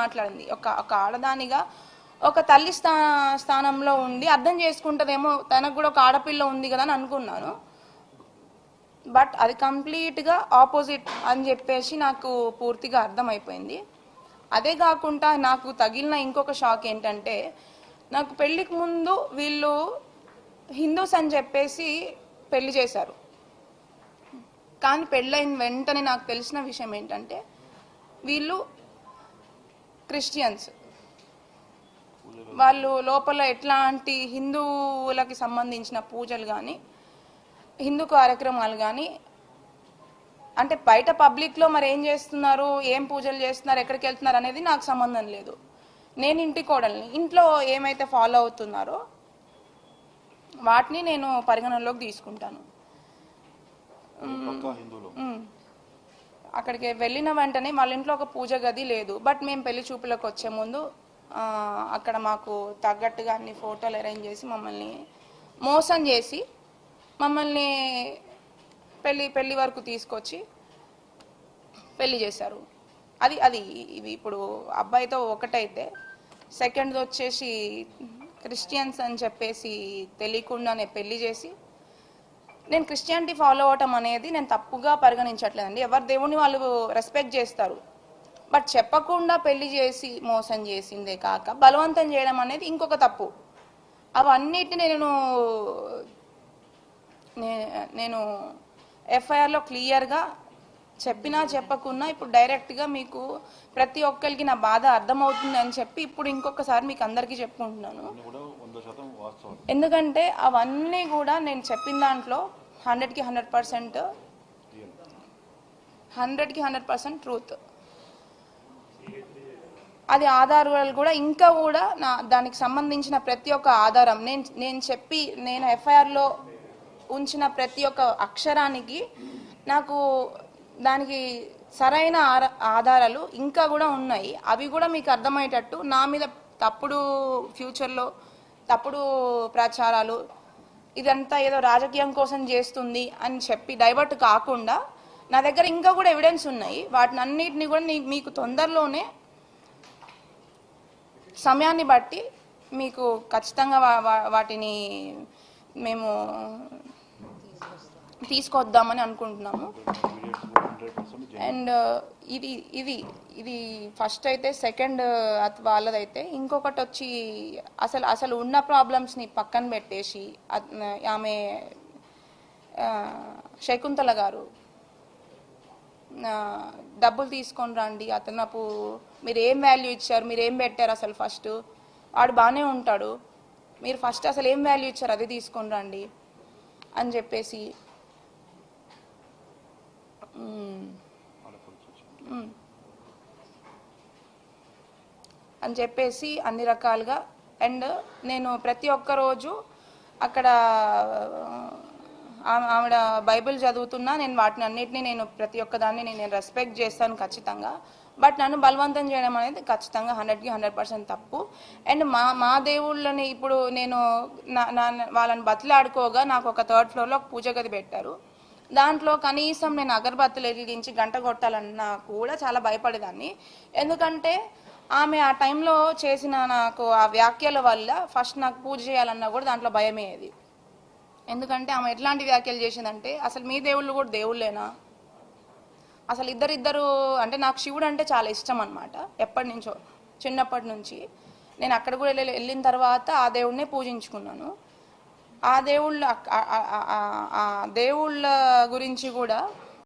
మాట్లాడింది. ఒక ఆడదానిగా ఒక తల్లి స్థానంలో ఉండి అర్థం చేసుకుంటుందేమో, తనకు కూడా ఒక ఆడపిల్ల ఉంది కదా అని అనుకున్నాను. బట్ అది కంప్లీట్గా ఆపోజిట్ అని చెప్పేసి నాకు పూర్తిగా అర్థమైపోయింది. అదే కాకుండా నాకు తగిలిన ఇంకొక షాక్ ఏంటంటే, నాకు పెళ్ళికి ముందు వీళ్ళు హిందూస్ అని చెప్పేసి పెళ్లి చేశారు. కానీ పెళ్ళైన వెంటనే నాకు తెలిసిన విషయం ఏంటంటే వీళ్ళు క్రిస్టియన్స్. వాళ్ళు లోపల ఎట్లాంటి హిందువులకి సంబంధించిన పూజలు కానీ హిందూ కార్యక్రమాలు కానీ, అంటే బయట పబ్లిక్లో మరి ఏం చేస్తున్నారు, ఏం పూజలు చేస్తున్నారు, ఎక్కడికి వెళ్తున్నారు అనేది నాకు సంబంధం లేదు. నేను ఇంటి కోడల్ని, ఇంట్లో ఏమైతే ఫాలో అవుతున్నారో వాటిని నేను పరిగణనలోకి తీసుకుంటాను. అక్కడికి వెళ్ళిన వెంటనే వాళ్ళ ఇంట్లో ఒక పూజ గది లేదు. బట్ మేము పెళ్లి చూపులకు వచ్చే ముందు అక్కడ మాకు తగ్గట్టుగా అన్ని ఫోటోలు అరేంజ్ చేసి మమ్మల్ని మోసం చేసి మమ్మల్ని పెళ్లి వరకు తీసుకొచ్చి పెళ్లి చేశారు. అది ఇవి ఇప్పుడు అబ్బాయితో ఒకటైతే, సెకండ్ది వచ్చేసి క్రిస్టియన్స్ అని చెప్పేసి తెలియకుండానే పెళ్లి చేసి, నేను క్రిస్టియానిటీ ఫాలో అవటం అనేది నేను తప్పుగా పరిగణించట్లేదండి. ఎవరి దేవుని వాళ్ళు రెస్పెక్ట్ చేస్తారు. బట్ చెప్పకుండా పెళ్లి చేసి మోసం చేసిందే కాక బలవంతం చేయడం అనేది ఇంకొక తప్పు. అవన్నిటిని నేను ఎఫ్ఐఆర్లో క్లియర్గా చెప్పినా చెప్పకున్నా ఇప్పుడు డైరెక్ట్గా మీకు ప్రతి ఒక్కరికి నా బాధ అర్థమవుతుంది అని చెప్పి ఇప్పుడు ఇంకొకసారి మీకు అందరికీ చెప్పుకుంటున్నాను. ఎందుకంటే అవన్నీ కూడా నేను చెప్పిన దాంట్లో 100కి 100% ట్రూత్. అది ఆధారాలు కూడా ఇంకా కూడా దానికి సంబంధించిన ప్రతి ఒక్క ఆధారం నేను ఎఫ్ఐఆర్లో ఉంచిన ప్రతి ఒక్క అక్షరానికి నాకు దానికి సరైన ఆధారాలు ఇంకా కూడా ఉన్నాయి. అవి కూడా మీకు అర్థమయ్యేటట్టు నా మీద ఫ్యూచర్లో తప్పుడు ప్రచారాలు, ఇదంతా ఏదో రాజకీయం కోసం చేస్తుంది అని చెప్పి డైవర్ట్ కాకుండా నా దగ్గర ఇంకా కూడా ఎవిడెన్స్ ఉన్నాయి. వాటిని అన్నిటిని కూడా మీకు తొందరలోనే సమయాన్ని బట్టి మీకు ఖచ్చితంగా వాటిని మేము తీసుకొద్దామని అనుకుంటున్నాము. అండ్ ఇది ఫస్ట్ అయితే. సెకండ్ వాళ్ళదైతే ఇంకొకటి వచ్చి అసలు ఉన్న ప్రాబ్లమ్స్ని పక్కన పెట్టేసి ఆమె శకుంతల గారు డబ్బులు తీసుకొని రండి, అతను మీరు ఏం వాల్యూ ఇచ్చారు, మీరు ఏం పెట్టారు, అసలు ఫస్ట్ వాడు బాగానే ఉంటాడు, మీరు ఫస్ట్ అసలు ఏం వాల్యూ ఇచ్చారు అది తీసుకొని రండి అని చెప్పేసి అన్ని రకాలుగా. అండ్ నేను ప్రతి ఒక్క రోజు అక్కడ ఆవిడ బైబిల్ చదువుతున్నా, నేను వాటిని అన్నిటినీ నేను ప్రతి ఒక్కదాన్ని నేను రెస్పెక్ట్ చేస్తాను ఖచ్చితంగా. బట్ నన్ను బలవంతం చేయడం అనేది ఖచ్చితంగా 100కి 100% తప్పు. అండ్ మా దేవుళ్ళని ఇప్పుడు నేను వాళ్ళని బతిలాడుకోగా నాకు ఒక 3rd ఫ్లోర్లో ఒక పూజ గది పెట్టారు. దాంట్లో కనీసం నేను అగరబత్తులు వెలిగించి గంట కొట్టాలన్నా కూడా చాలా భయపడేదాన్ని. ఎందుకంటే ఆమె ఆ టైంలో చేసిన నాకు ఆ వ్యాఖ్యల వల్ల ఫస్ట్ నాకు పూజ చేయాలన్నా కూడా దాంట్లో భయమేది. ఎందుకంటే ఆమె ఎట్లాంటి వ్యాఖ్యలు చేసిందంటే, అసలు మీ దేవుళ్ళు కూడా దేవుళ్ళేనా, అసలు ఇద్దరు అంటే నాకు శివుడు అంటే చాలా ఇష్టం అన్నమాట. ఎప్పటి నుంచో చిన్నప్పటి నుంచి నేను అక్కడ కూడా వెళ్ళిన తర్వాత ఆ దేవుడినే పూజించుకున్నాను. ఆ దేవుళ్ళ గురించి కూడా